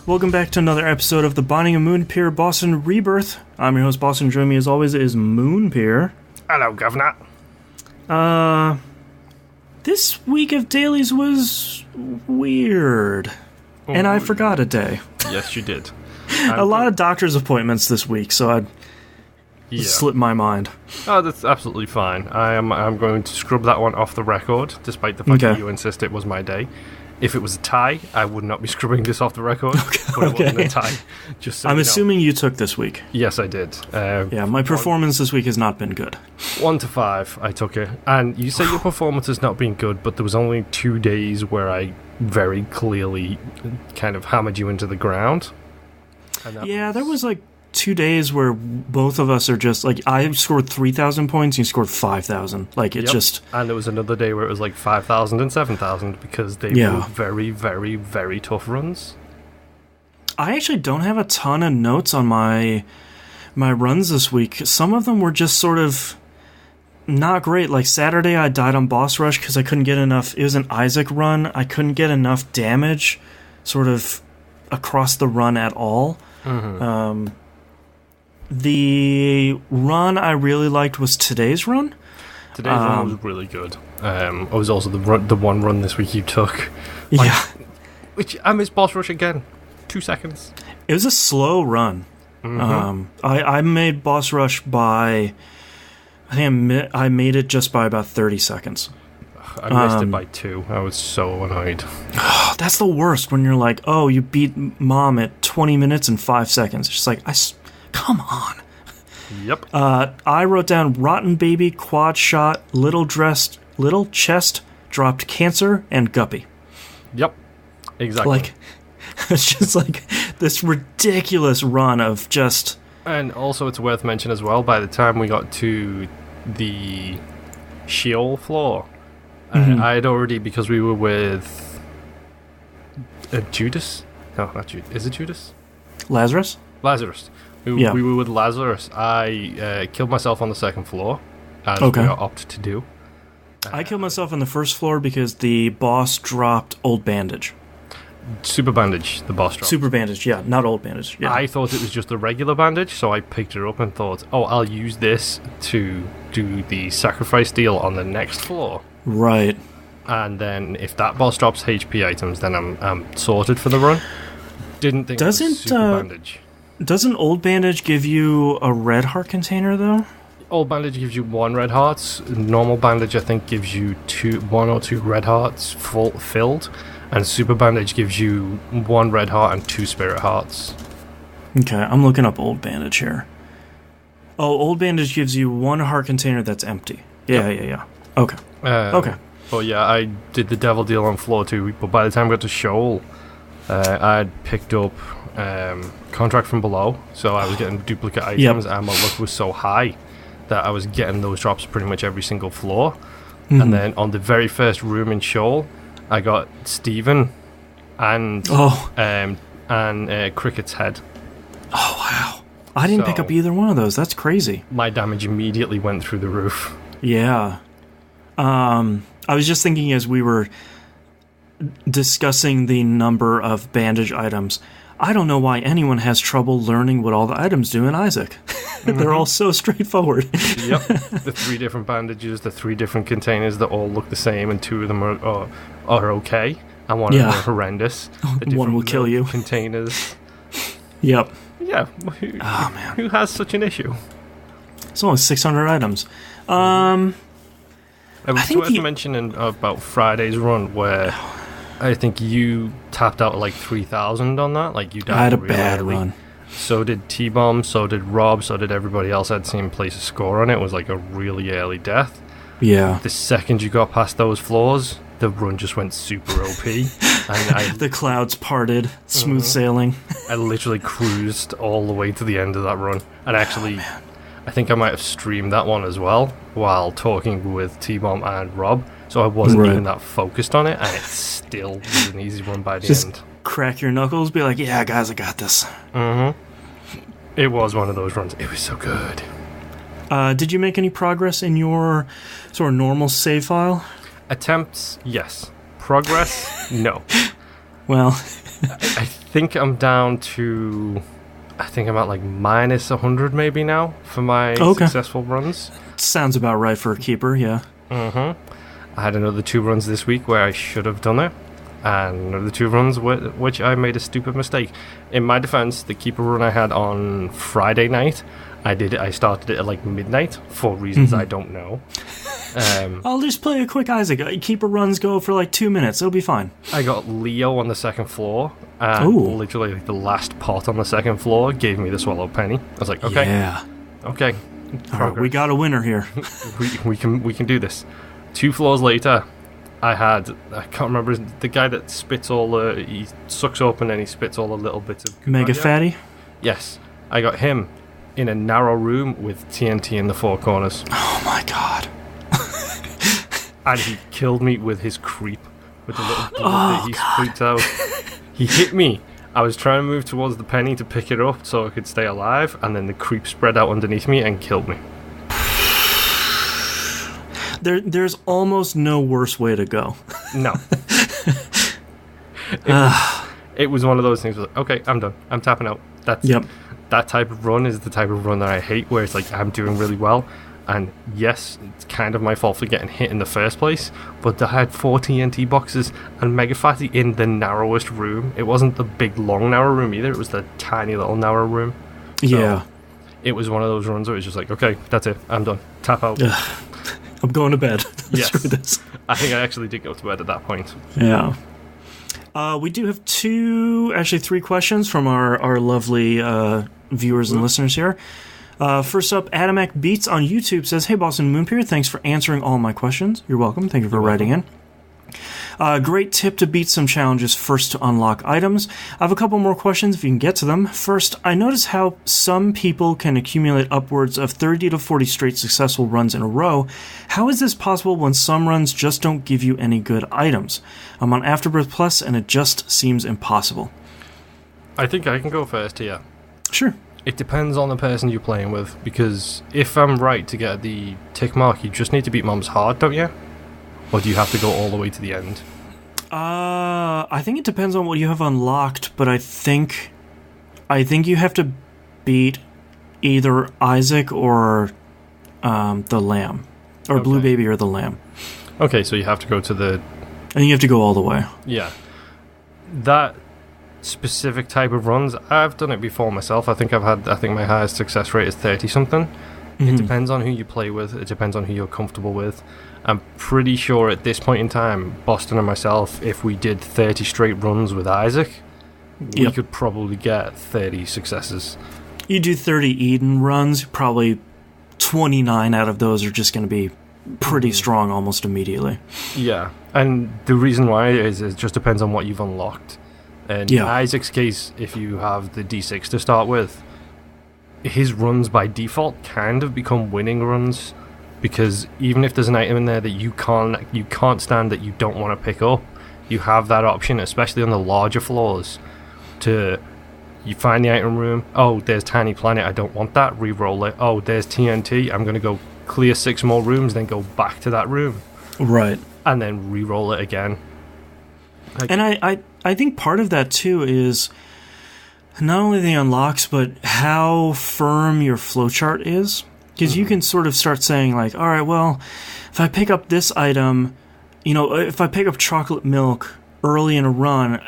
Welcome back to another episode of the Binding of Moonpir Boston Rebirth. I'm your host, Boston. Joining me as always is Moonpir. Hello, Governor. This week of dailies was weird. And I forgot a day. Yes, you did. A lot of doctor's appointments this week, so I slipped my mind. Oh, that's absolutely fine. I'm going to scrub that one off the record, despite the fact that you insist it was my day. If it was a tie, I would not be scrubbing this off the record. But it wasn't a tie. Just so I'm assuming you took this week. Yes, I did. My performance this week has not been good. 1 to 5, I took it. And you say your performance has not been good, but there was only 2 days where I very clearly kind of hammered you into the ground. Yeah, there was like 2 days where both of us are just like, I scored 3,000 points, you scored 5,000. Like it just. And there was another day where it was like 5,000 and 7,000 because they were very, very, very tough runs. I actually don't have a ton of notes on my runs this week. Some of them were just sort of not great. Like Saturday, I died on boss rush because I couldn't get enough. It was an Isaac run. I couldn't get enough damage, sort of across the run at all. Mm-hmm. The run I really liked was today's run. Today's run was really good. It was also the one run this week you took. Which I missed boss rush again. 2 seconds. It was a slow run. Mm-hmm. I made boss rush by... I think I made it just by about 30 seconds. I missed it by 2. I was so annoyed. That's the worst when you're like, oh, you beat Mom at 20 minutes and 5 seconds. It's just like, come on. Yep. I wrote down Rotten Baby, Quad Shot, Little Chest, Dropped Cancer, and Guppy. Yep. Exactly. Like, it's just like this ridiculous run of just... And also it's worth mentioning as well, by the time we got to the Sheol floor, I had already, because we were with Judas? No, not Judas. Is it Judas? Lazarus. We were with Lazarus. I killed myself on the second floor, as we got opted to do. I killed myself on the first floor because the boss dropped Old Bandage. Super Bandage, the boss dropped. Super Bandage, yeah, not Old Bandage. Yeah. I thought it was just a regular bandage, so I picked it up and thought, I'll use this to do the sacrifice deal on the next floor. Right. And then if that boss drops HP items, then I'm sorted for the run. Didn't think it was Super Bandage. Doesn't Old Bandage give you a red heart container, though? Old Bandage gives you 1 red heart. Normal Bandage, I think, gives you 1 or 2 red hearts filled. And Super Bandage gives you 1 red heart and 2 spirit hearts. Okay, I'm looking up Old Bandage here. Oh, Old Bandage gives you 1 heart container that's empty. Yeah. Okay. But yeah, I did the devil deal on floor 2, but by the time I got to Sheol, I'd picked up Contract from Below, so I was getting duplicate items, and my luck was so high that I was getting those drops pretty much every single floor. Mm-hmm. And then on the very first room in Sheol, I got Steven and Cricket's head. Oh, wow. I didn't pick up either one of those. That's crazy. My damage immediately went through the roof. Yeah. I was just thinking as we were discussing the number of bandage items, I don't know why anyone has trouble learning what all the items do in Isaac. Mm-hmm. They're all so straightforward. Yep. The 3 different bandages, the 3 different containers that all look the same, and 2 of them are okay, and 1 of them are horrendous. One will kill you. Containers. Yep. Yeah. Who has such an issue? It's only 600 items. It was worth mentioning about Friday's run where I think you tapped out like 3,000 on that. Like you died. I had a bad run. So did T-Bomb, so did Rob, so did everybody else I'd seen place a score on it. It was like a really early death. Yeah. The second you got past those floors, the run just went super OP. And the clouds parted, smooth sailing. I literally cruised all the way to the end of that run. And actually, I think I might have streamed that one as well while talking with T-Bomb and Rob. So I wasn't even that focused on it, and it still was an easy run by the end. Crack your knuckles, be like, yeah, guys, I got this. Mm-hmm. It was one of those runs. It was so good. Did you make any progress in your sort of normal save file? Attempts, yes. Progress, no. Well... I think I'm down to... I think I'm at like minus 100 maybe now for my successful runs. Sounds about right for a keeper, yeah. Mm-hmm. I had another 2 runs this week where I should have done it. And another 2 runs which I made a stupid mistake. In my defense, the keeper run I had on Friday night, I started it at like midnight for reasons I don't know. I'll just play a quick Isaac. Keeper runs go for like 2 minutes. It'll be fine. I got Leo on the second floor, and literally like, the last pot on the second floor gave me the swallow penny. I was like, okay, yeah, okay, all right, we got a winner here. we can do this. 2 floors later, I can't remember the guy that spits he sucks open and he spits all the little bits of Mega Fatty. Yes, I got him in a narrow room with TNT in the 4 corners. Oh my god. And he killed me with his creep, with the little blood that he squeaked out. He hit me. I was trying to move towards the penny to pick it up so I could stay alive, and then the creep spread out underneath me and killed me. There's almost no worse way to go. No. It was one of those things where, okay, I'm done. I'm tapping out. That type of run is the type of run that I hate, where it's like I'm doing really well. And yes, it's kind of my fault for getting hit in the first place, but I had 4 TNT boxes and Mega Fatty in the narrowest room. It wasn't the big, long, narrow room either. It was the tiny, little, narrow room. So yeah. It was one of those runs where it was just like, okay, that's it. I'm done. Tap out. I'm going to bed. Yes. Screw this. I think I actually did go to bed at that point. Yeah. We do have 3 questions from our lovely viewers and listeners here. First up, Adamak Beats on YouTube says, "Hey, Boston Moonpir, thanks for answering all my questions." You're welcome. Thank you for writing in. Great tip to beat some challenges first to unlock items. I have a couple more questions if you can get to them. First, I notice how some people can accumulate upwards of 30 to 40 straight successful runs in a row. How is this possible when some runs just don't give you any good items? I'm on Afterbirth Plus and it just seems impossible. I think I can go first here. Sure. It depends on the person you're playing with, because if I'm right to get the tick mark, you just need to beat Mom's hard, don't you? Or do you have to go all the way to the end? I think it depends on what you have unlocked, but I think you have to beat either Isaac or the Lamb, or Blue Baby or the Lamb. Okay, so you have to go to the... I think you have to go all the way. Yeah. That specific type of runs, I've done it before myself. I think my highest success rate is 30-something. It depends on who you play with. It depends on who you're comfortable with. I'm pretty sure at this point in time, Boston and myself, if we did 30 straight runs with Isaac, we could probably get 30 successes. You do 30 Eden runs, probably 29 out of those are just going to be pretty strong almost immediately. Yeah, and the reason why is it just depends on what you've unlocked. And in Isaac's case, if you have the D6 to start with, his runs by default kind of become winning runs, because even if there's an item in there that you can't stand, that you don't want to pick up, you have that option, especially on the larger floors, you find the item room, oh, there's Tiny Planet, I don't want that, re-roll it, oh, there's TNT, I'm going to go clear 6 more rooms, then go back to that room. Right. And then re-roll it again. And I think part of that too is not only the unlocks, but how firm your flowchart is. Because you can sort of start saying like, all right, well, if I pick up this item, if I pick up chocolate milk early in a run,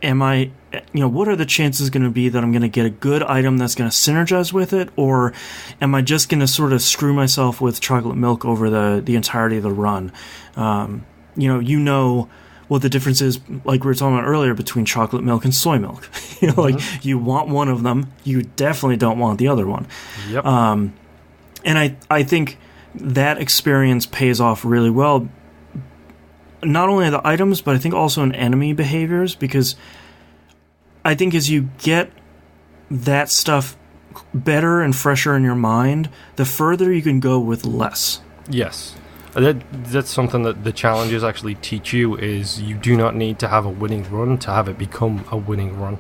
what are the chances going to be that I'm going to get a good item that's going to synergize with it? Or am I just going to sort of screw myself with chocolate milk over the entirety of the run? What the difference is, like we were talking about earlier, between chocolate milk and soy milk. Like you want one of them, you definitely don't want the other one. Yep. And I think that experience pays off really well, not only the items, but I think also in enemy behaviors, because I think as you get that stuff better and fresher in your mind, the further you can go with less. Yes. That's something that the challenges actually teach you, is you do not need to have a winning run to have it become a winning run.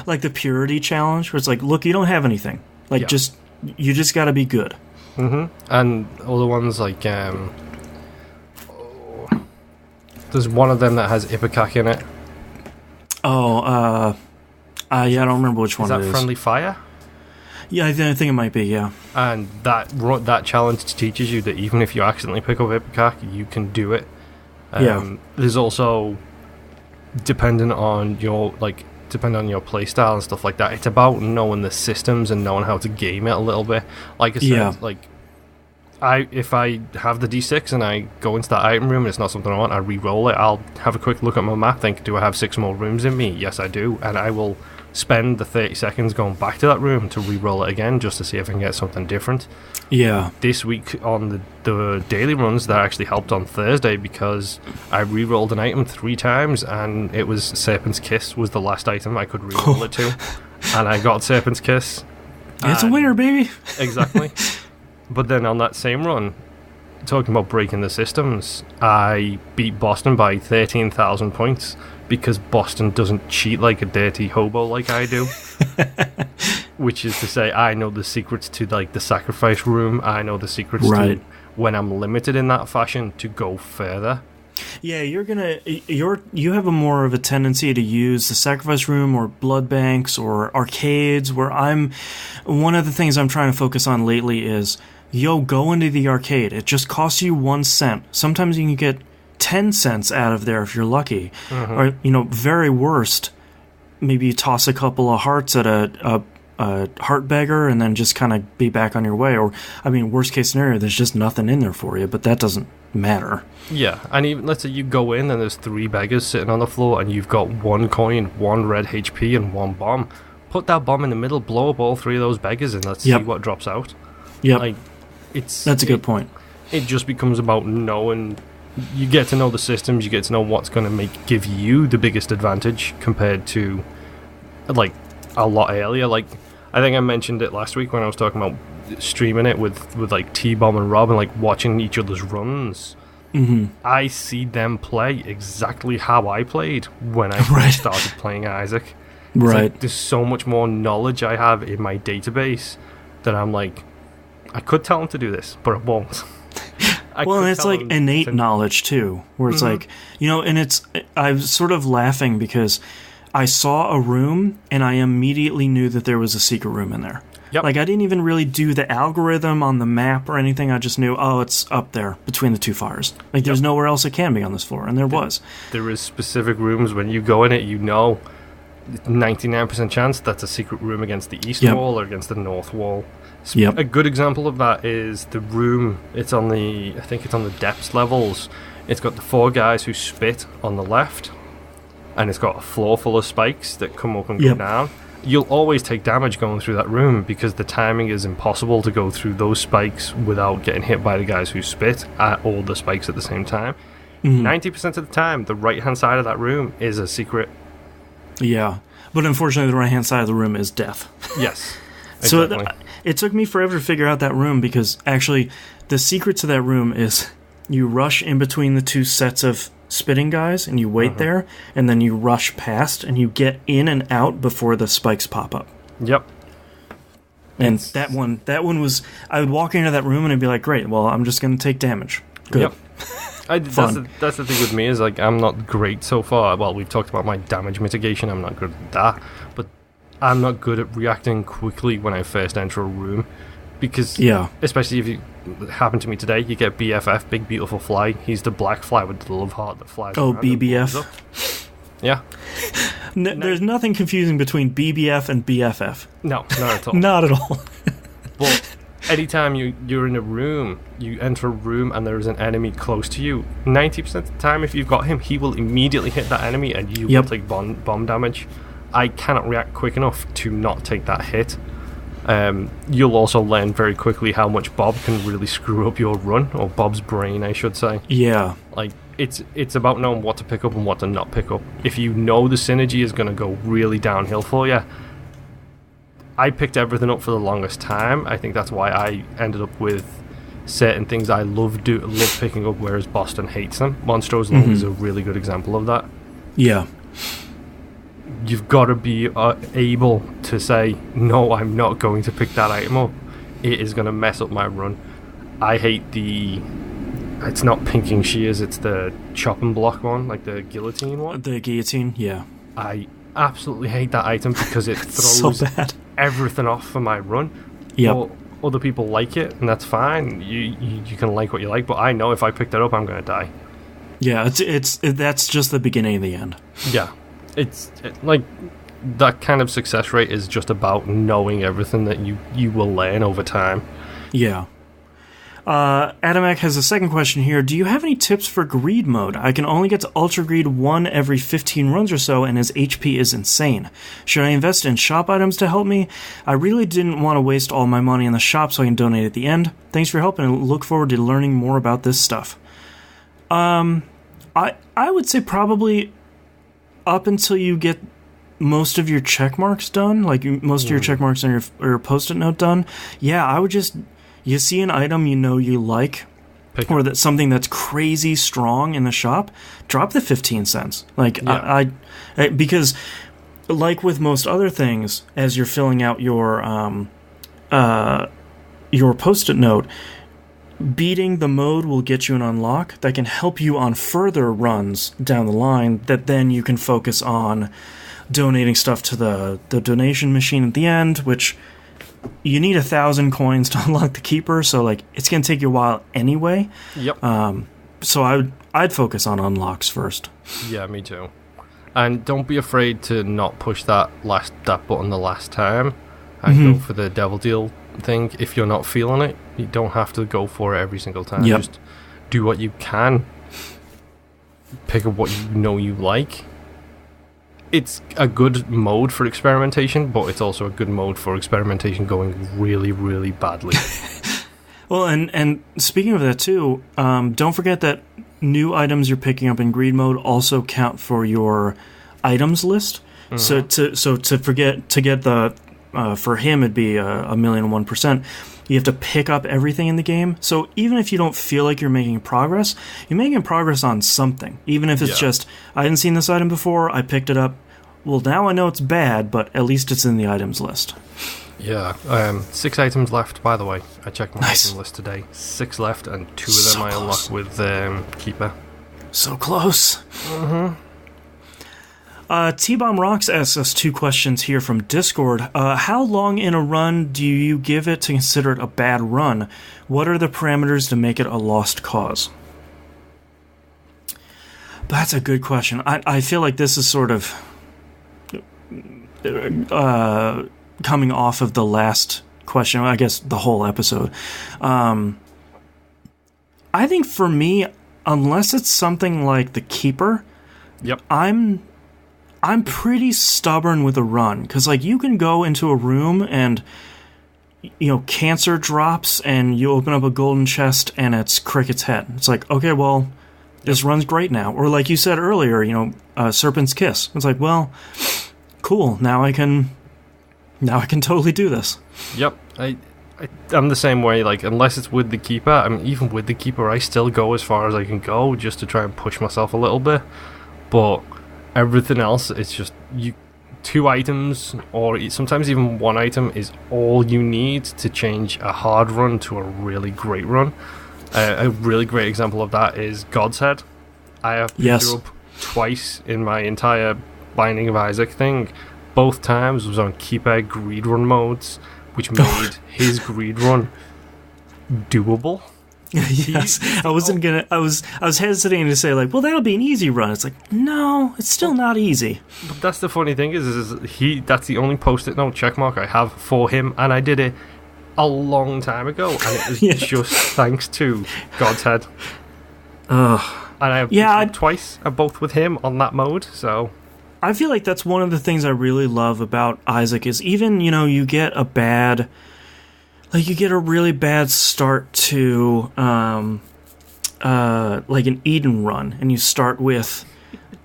Like the purity challenge, where it's like, look, you don't have anything. You just got to be good. And other ones like, there's one of them that has Ipecac in it. I don't remember which one it is. Is that Friendly Fire? Yeah, I think it might be, yeah. And that challenge teaches you that even if you accidentally pick up Ipecac, you can do it. There's also, depending on your play style and stuff like that, it's about knowing the systems and knowing how to game it a little bit. Like I said, if I have the D6 and I go into that item room and it's not something I want, I re-roll it. I'll have a quick look at my map, think, do I have 6 more rooms in me? Yes, I do. And I will spend the 30 seconds going back to that room to re-roll it again just to see if I can get something different. Yeah. This week on the daily runs, that actually helped on Thursday because I re-rolled an item 3 times and it was Serpent's Kiss was the last item I could re-roll it to. And I got Serpent's Kiss. It's a winner, baby! Exactly. But then on that same run, talking about breaking the systems, I beat Boston by 13,000 points because Boston doesn't cheat like a dirty hobo like I do. Which is to say, I know the secrets to like the sacrifice room. I know the secrets to when I'm limited in that fashion to go further. Yeah, you have a more of a tendency to use the sacrifice room or blood banks or arcades. Where one of the things I'm trying to focus on lately is, go into the arcade. It just costs you 1 cent. Sometimes you can get 10 cents out of there if you're lucky. Mm-hmm. Or very worst, maybe you toss a couple of hearts at a heart beggar and then just kind of be back on your way. Or worst case scenario, there's just nothing in there for you, but that doesn't matter. Yeah, and even let's say you go in and there's 3 beggars sitting on the floor and you've got 1 coin, 1 red HP and 1 bomb. Put that bomb in the middle, blow up all 3 of those beggars and let's see what drops out. Yep. That's a good point. It just becomes about knowing. You get to know the systems, you get to know what's going to give you the biggest advantage compared to like a lot earlier. Like I think I mentioned it last week when I was talking about streaming it with like T-Bomb and Rob and like watching each other's runs. Mm-hmm. I see them play exactly how I played when I first started playing Isaac. It's like, there's so much more knowledge I have in my database that I'm like, I could tell them to do this, but I won't. Well, and it's like innate knowledge too, where it's like, and I was sort of laughing because I saw a room and I immediately knew that there was a secret room in there. Yep. Like I didn't even really do the algorithm on the map or anything. I just knew, it's up there between the 2 fires. Like there's nowhere else it can be on this floor, and there was. There is specific rooms when you go in it, 99% chance that's a secret room against the east wall or against the north wall. Yep. A good example of that is the room. I think it's on the depths levels. It's got the 4 guys who spit on the left, and it's got a floor full of spikes that come up and go down. You'll always take damage going through that room because the timing is impossible to go through those spikes without getting hit by the guys who spit at all the spikes at the same time. 90% of the time, the right-hand side of that room is a secret. Yeah, but unfortunately, the right-hand side of the room is death. Yes. Exactly. So it took me forever to figure out that room because actually the secret to that room is you rush in between the 2 sets of spitting guys and you wait there and then you rush past and you get in and out before the spikes pop up. Yep. And that one was, I would walk into that room and I'd be like, great, well, I'm just going to take damage. Good. Yep. That's the thing with me is like I'm not great so far. Well, we've talked about my damage mitigation. I'm not good at that, but I'm not good at reacting quickly when I first enter a room because, especially if it happened to me today, you get BFF, Big Beautiful Fly. He's the black fly with the love heart that flies. Oh, BBF. Yeah. There's nothing confusing between BBF and BFF. No, not at all. Not at all. But anytime you're in a room, you enter a room and there is an enemy close to you, 90% of the time if you've got him, he will immediately hit that enemy and you will take bomb damage. I cannot react quick enough to not take that hit. You'll also learn very quickly how much Bob can really screw up your run, or Bob's brain, I should say. Yeah. Like, it's about knowing what to pick up and what to not pick up. If you know the synergy is going to go really downhill for you, I picked everything up for the longest time. I think that's why I ended up with certain things I love picking up, whereas Boston hates them. Monstro's Lung is a really good example of that. Yeah. You've got to be able to say, no, I'm not going to pick that item up. It is going to mess up my run. I hate it's not pinking shears, it's the chop and block one, like the guillotine one. The guillotine, yeah. I absolutely hate that item because it throws so bad. everything off for my run. Yep. Well, other people like it, and that's fine. You can like what you like, but I know if I pick that up, I'm going to die. Yeah, that's just the beginning of the end. Yeah. Like, that kind of success rate is just about knowing everything that you will learn over time. Yeah. Adamek has a second question here. Do you have any tips for greed mode? I can only get to Ultra Greed 1 every 15 runs or so, and his HP is insane. Should I invest in shop items to help me? I really didn't want to waste all my money in the shop so I can donate at the end. Thanks for your help, and look forward to learning more about this stuff. I would say probably up until you get most of your check marks done, like most of your check marks on your post-it note done. Yeah, I would just... You see an item you know you like, or that something that's crazy strong in the shop, drop the 15 cents. Like, yeah. I because, like with most other things, as you're filling out your post-it note, beating the mode will get you an unlock that can help you on further runs down the line that then you can focus on donating stuff to the donation machine at the end, which... You need 1,000 coins to unlock the keeper, so like it's gonna take you a while anyway. Yep. So I'd focus on unlocks first. Yeah, me too. And don't be afraid to not push that button the last time and go for the devil deal thing if you're not feeling it. You don't have to go for it every single time. Yep. Just do what you can. Pick up what you know you like. It's a good mode for experimentation, but it's also a good mode for experimentation going really, really badly. Well, and speaking of that too, don't forget that new items you're picking up in greed mode also count for your items list. Mm-hmm. So to get the for him it'd be 1,001%. You have to pick up everything in the game. So even if you don't feel like you're making progress, you're making progress on something. Even if it's just, I hadn't seen this item before, I picked it up. Well, now I know it's bad, but at least it's in the items list. Yeah. 6 items left, by the way. I checked my item list today. 6 left, and 2 of them I unlocked with Keeper. So close. Mm-hmm. T-Bomb Rocks asks us 2 questions here from Discord. How long in a run do you give it to consider it a bad run? What are the parameters to make it a lost cause? That's a good question. I feel like this is sort of coming off of the last question, I guess the whole episode. I think for me, unless it's something like the Keeper, I'm pretty stubborn with a run, because like you can go into a room and cancer drops and you open up a golden chest and it's Cricket's head. It's like, okay, well, this run's great now. Or like you said earlier, Serpent's Kiss. It's like, well, cool. Now I can totally do this. Yep, I'm the same way. Like, unless it's with the Keeper, I mean, even with the Keeper, I still go as far as I can go just to try and push myself a little bit. But everything else, it's just 2 items, or sometimes even 1 item is all you need to change a hard run to a really great run. A really great example of that is God's Head. I have picked her up twice in my entire Binding of Isaac thing. Both times was on Keeper greed run modes, which made his greed run doable. Yes, I was hesitating to say like, well, that'll be an easy run. It's like, no, it's still not easy. But that's the funny thing is that's the only post-it note checkmark I have for him, and I did it a long time ago, and it was just thanks to God's Head. And I have twice, both with him on that mode. So I feel like that's one of the things I really love about Isaac is even you get a bad. Like, you get a really bad start to, like, an Eden run, and you start with,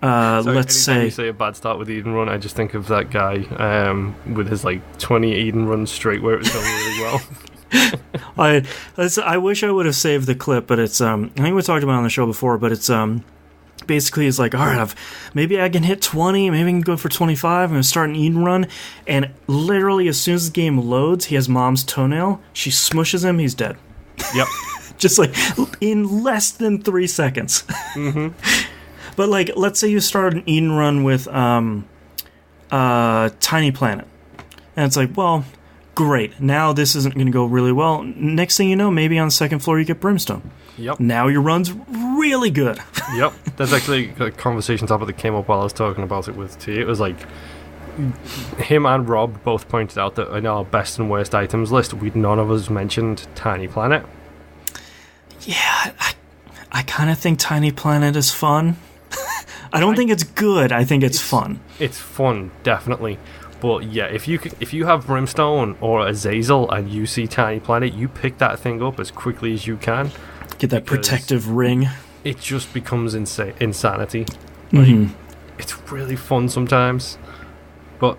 let's say... you say a bad start with Eden run, I just think of that guy with his, 20 Eden runs straight where it was going really well. I wish I would have saved the clip, but it's, I think we talked about it on the show before, but it's, basically he's like, all right, maybe I can hit 20, maybe I can go for 25, I'm going to start an Eden run, and literally as soon as the game loads, he has Mom's toenail, she smushes him, he's dead. Yep. Just like, in less than 3 seconds. Mm-hmm. But like, let's say you start an Eden run with, Tiny Planet. And it's like, well, great. Now this isn't going to go really well. Next thing you know, maybe on the second floor you get Brimstone. Yep. Now your run's really good. Yep. That's actually a conversation topic that came up while I was talking about it with T. It was like, him and Rob both pointed out that in our best and worst items list, none of us mentioned Tiny Planet. Yeah, I kind of think Tiny Planet is fun. I don't think it's good. I think it's fun. It's fun, definitely. But yeah, if you have Brimstone or Azazel and you see Tiny Planet, you pick that thing up as quickly as you can. Get that protective ring. It just becomes insanity. Mm-hmm. It's really fun sometimes. But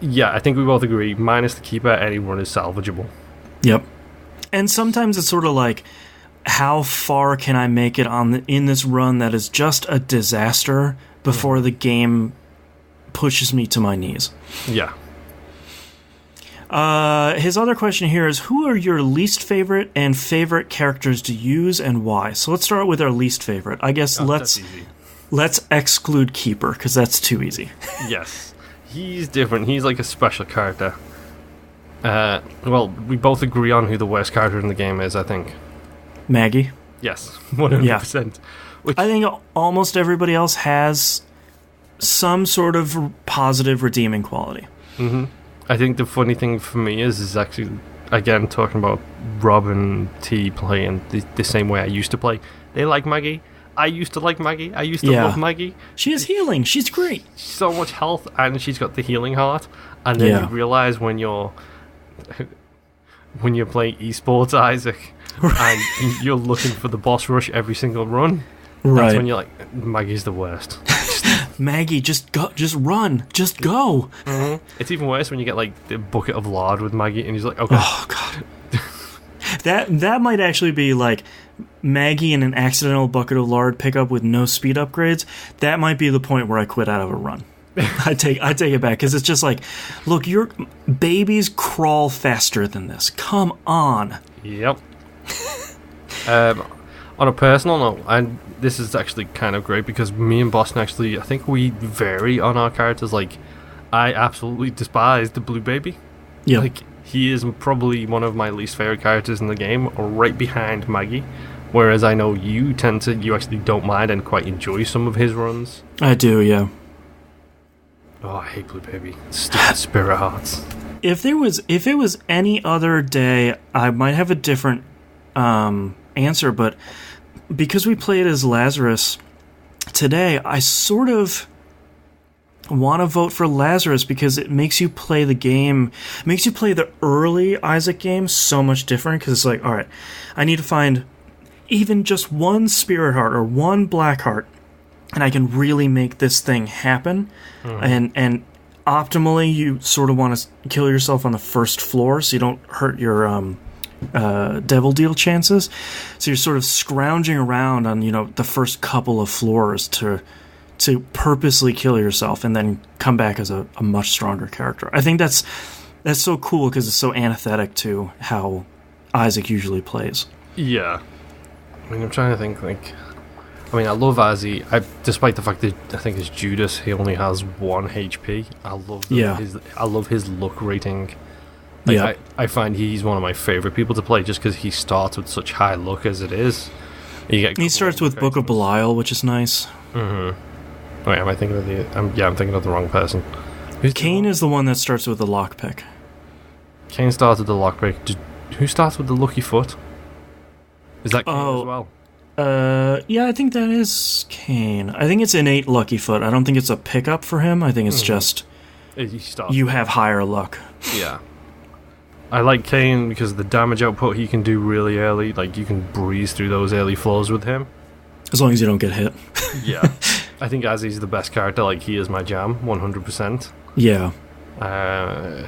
yeah, I think we both agree, minus the keeper, any run is salvageable. Yep. And sometimes it's sort of like, how far can I make it in this run that is just a disaster before the game pushes me to my knees? Yeah. His other question here is, who are your least favorite and favorite characters to use and why? So let's start with our least favorite. I guess let's exclude Keeper, because that's too easy. Yes. He's different. He's like a special character. Well, we both agree on who the worst character in the game is, I think. Maggie? Yes, 100%. Yeah. I think almost everybody else has some sort of positive redeeming quality. Mm-hmm. I think the funny thing for me is actually, again, talking about Rob and T playing the same way I used to play. They like Maggie. I used to like Maggie. I used to love Maggie. She is healing. She's great. So much health, and she's got the healing heart. And then you realize when you're playing esports, Isaac, and you're looking for the boss rush every single run. That's when you're like, Maggie's the worst. Maggie, just go, just run, just go. Mm-hmm. It's even worse when you get like the bucket of lard with Maggie, and he's like, okay. Oh god. That might actually be like Maggie and an accidental bucket of lard pickup with no speed upgrades. That might be the point where I quit out of a run. I take it back, because it's just like, look, your babies crawl faster than this. Come on. Yep. On a personal note, and this is actually kind of great because me and Boston actually, I think we vary on our characters. Like, I absolutely despise the blue baby. Yeah. Like, he is probably one of my least favorite characters in the game, right behind Maggie. Whereas I know you actually don't mind and quite enjoy some of his runs. I do, yeah. Oh, I hate blue baby. Stupid spirit hearts. If it was any other day, I might have a different answer, but because we played as Lazarus today, I sort of want to vote for Lazarus because it makes you play the game, makes you play the early Isaac game so much different, because it's like, all right, I need to find even just one spirit heart or one black heart, and I can really make this thing happen. And optimally, you sort of want to kill yourself on the first floor so you don't hurt your devil deal chances. So you're sort of scrounging around on, the first couple of floors to purposely kill yourself and then come back as a much stronger character. I think that's so cool because it's so antithetic to how Isaac usually plays. Yeah. I mean, I'm trying to think, I love Azzy. Despite the fact that I think as Judas, he only has 1 HP. I love his luck rating. I find he's one of my favorite people to play just because he starts with such high luck as it is. He starts with Book of Belial, which is nice. Mm-hmm. Wait, am I thinking of I'm thinking of the wrong person. Cain is the one that starts with the lockpick. Cain starts with the lockpick. Who starts with the lucky foot? Is that Cain as well? Yeah, I think that is Cain. I think it's innate lucky foot. I don't think it's a pickup for him. I think it's just you have higher luck. Yeah. I like Cain because of the damage output he can do really early. Like, you can breeze through those early floors with him. As long as you don't get hit. Yeah. I think Azzy's the best character. Like, he is my jam, 100%. Yeah. I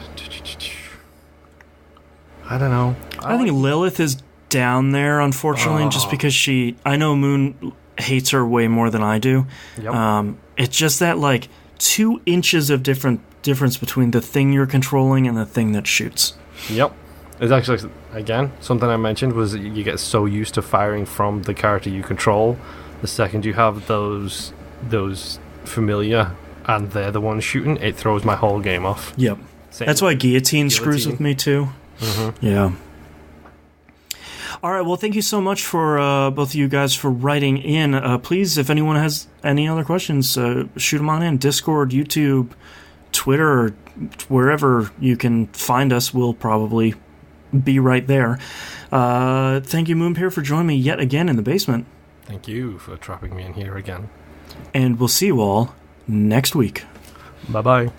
don't know. I think Lilith is down there, unfortunately, just because I know Moon hates her way more than I do. Yep. It's just that, 2 inches of difference between the thing you're controlling and the thing that shoots. Yep. It's actually, again, something I mentioned was that you get so used to firing from the character you control. The second you have those familiar and they're the ones shooting, it throws my whole game off. Yep. That's why guillotine screws with me too. Mm-hmm. Yeah. All right, well, thank you so much for both of you guys for writing in. Please, if anyone has any other questions, shoot them on in. Discord, YouTube, Twitter, wherever you can find us, we'll probably be right there. Thank you, Moonpir, for joining me yet again in the basement. Thank you for trapping me in here again. And we'll see you all next week. Bye-bye.